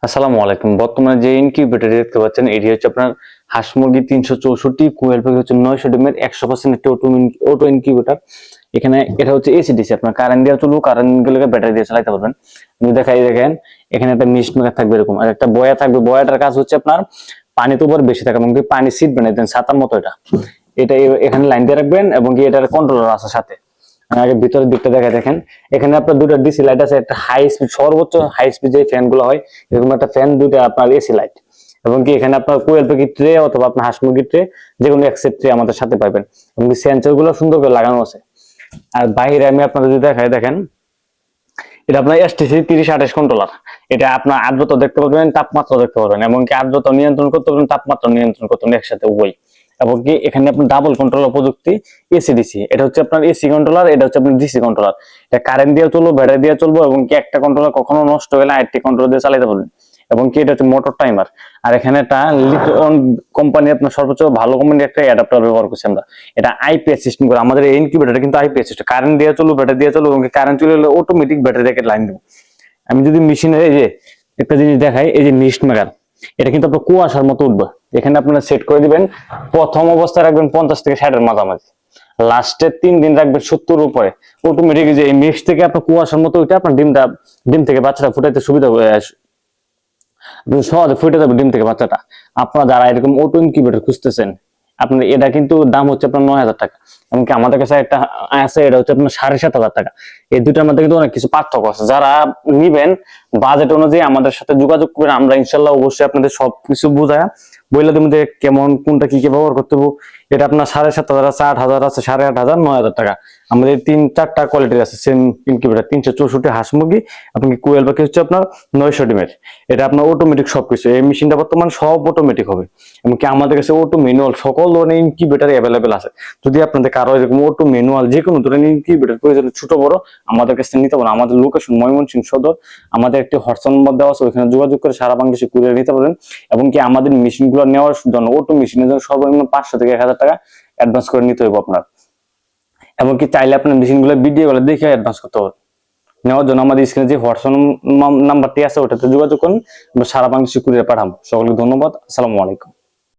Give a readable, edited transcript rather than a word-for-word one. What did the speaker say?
আসসালামু আলাইকুম। বর্তমানে যে ইনকিউবেটর দেখতে পাচ্ছেন এটি হচ্ছে আপনার হাঁস মুরগি 364, কোয়েল পাখি হচ্ছে 900 ডিমের 100% একটি অটো ইনকিউবেটর। এখানে এটা হচ্ছে এসি ডিসি, আপনার কারেন্ট দিয়ে চলবে, কারেন্ট গুলোকে ব্যাটারি দিয়ে চালাতে পারবেন। আপনি দেখেন এখানে একটা মিস্ট মেকার থাকবে এরকম, আর একটা বয়া থাকবে। বয়াটার কাজ হচ্ছে আপনার পানি তো উপর বেশি থাকে এবং পানি সিট বানিয়ে দেন ছাতার মতো। এটা এখানে লাইন দিয়ে রাখবেন এবং কি এটার কন্ট্রোলার আছে সাথে। আগে ভিতরের দিকটা দেখা দেখেন, এখানে আপনার দুটো ডিসি লাইট আছে, একটা হাই স্পিড, সর্বোচ্চ হাই স্পিড যে ফ্যান গুলো হয় এরকম একটা ফ্যান, দুটো আপনার এসি লাইট, এবং কি এখানে আপনার কোয়েল পাখি ট্রে অথবা আপনার হাঁস মুরগির ট্রে, যে কোনো একসেট ট্রে আমাদের সাথে পাবেন, এবং সেন্সর গুলো সুন্দর করে লাগানো আছে। আর বাইরে আমি আপনাদের যদি দেখাই, দেখেন এটা আপনার এসটিসি 3028 কন্ট্রোলার। এটা আপনার আর্দ্রতা দেখতে পাবেন, তাপমাত্রা দেখতে পাবেন, এমনকি আর্দ্রতা নিয়ন্ত্রণ করতে পারবেন, তাপমাত্রা নিয়ন্ত্রণ করতে পারবেন একসাথে উভয়। এবং কি এখানে আপনার ডাবল কন্ট্রোলার প্রযুক্তি, এসি ডিসি। এটা হচ্ছে আপনার এসি কন্ট্রোলার, এটা হচ্ছে আপনার ডিসি কন্ট্রোলার। এটা কারেন্ট দিয়ে চলবো, ব্যাটারি দিয়ে চলবো, এবং কি একটা কন্ট্রোলার কখনো নষ্ট হলে আরেকটি কন্ট্রোলার দিয়ে চালাতে পারবেন। এবং কি এটা হচ্ছে মোটর টাইমার। আর এখানে একটা লিটন কোম্পানি, আপনার সর্বোচ্চ ভালো কোম্পানির একটা অ্যাডাপ্টার ব্যবহার করছি আমরা। এটা আইপিএস সিস্টেম করে আমাদের এই ইনকিউবেটরটা কিন্তু আইপিএস সিস্টেম, কারেন্ট দিয়ে চলবো, ব্যাটারি দিয়ে চলবো, এবং কারেন্ট চলে গেলে অটোমেটিক ব্যাটারি থেকে লাইন দেবো। আমি যদি মেশিনের এই যে একটা জিনিস দেখাই, এই যে মিস্ট মেকার, এটা কিন্তু আপনার কুয়াশার মতো উঠবে। এখানে আপনারা সেট করে দিবেন, প্রথম অবস্থায় রাখবেন 50 থেকে 60 এর মাঝামাঝি, লাস্টের 3 দিন রাখবেন 70 উপরে। অটোমেটিক যে এই মিক্স থেকে আপনার কুয়াশার মতো ওইটা আপনার ডিম থেকে বাচ্চাটা ফুটাইতে সুবিধা হবে, সহজে ফুটে যাবে ডিম থেকে বাচ্চাটা। আপনারা যারা এরকম অটো ইনকিউবেটর খুঁজতেছেন, আপনার এটা কিন্তু দাম হচ্ছে আপনার 9000 টাকা। এমনকি আমাদের কাছে একটা আছে, এটা হচ্ছে আপনার 7500 টাকা। এই দুটার মধ্যে কিন্তু অনেক কিছু পার্থক্য আছে। যারা নিবেন বাজেট অনুযায়ী আমাদের সাথে যোগাযোগ করে, আমরা ইনশাল্লাহ অবশ্যই আপনাদের সবকিছু বুঝায় বইলে দেবো যে কেমন কোনটা কি কি ব্যবহার করতে হবে। এটা আপনার 7500 আছে, 8000 আছে, 8500, 9000 টাকা। আমাদের 3-4টা কোয়ালিটির আছে সেম ইনকিউবেটর। 364 হাঁস মুরগি, আপনি কোয়েল পাখি হচ্ছে আপনার 900 ডিমের। এটা আপনার অটোমেটিক সবকিছু, এই মেশিনটা বর্তমান সব অটোমেটিক হবে। এমনকি আমাদের কাছে অটো ম্যানুয়াল সকল ধরনের ইনকিউবেটর অ্যাভেলেবেল আছে। যদি আপনাদের কারো এরকম অটো ম্যানুয়াল যে কোনো ধরনের ইনকিউবেটর প্রয়োজন, ছোট বড়, আমাদের কাছে নিতে পারেন। আমাদের লোকেশন ময়মনসিংহ সদর। আমাদের একটি হোয়াটসঅ্যাপ নম্বর দেওয়া আছে, ওইখানে যোগাযোগ করে সারা বাংলাদেশে কুরিয়ার নিতে পারেন। এবং কি আমাদের মেশিনগুলো নেওয়ার জন্য, অটো মেশিনের জন্য সর্বনিম্ন 500 থেকে 1000 টাকা অ্যাডভান্স করে নিতে হবে আপনার। এমনকি চাইলে আপনার মেশিনগুলো ভিডিও গুলো দেখে অ্যাডভান্স করতে হবে। নেওয়ার জন্য আমাদের স্ক্রিনে যে হোয়াটসঅ্যাপ নাম্বারটি আছে ওটাতে যোগাযোগ করুন, আমরা সারা বাংলাদেশে কুরিয়ার পাঠাবো। সকলকে ধন্যবাদ। আসসালামু আলাইকুম।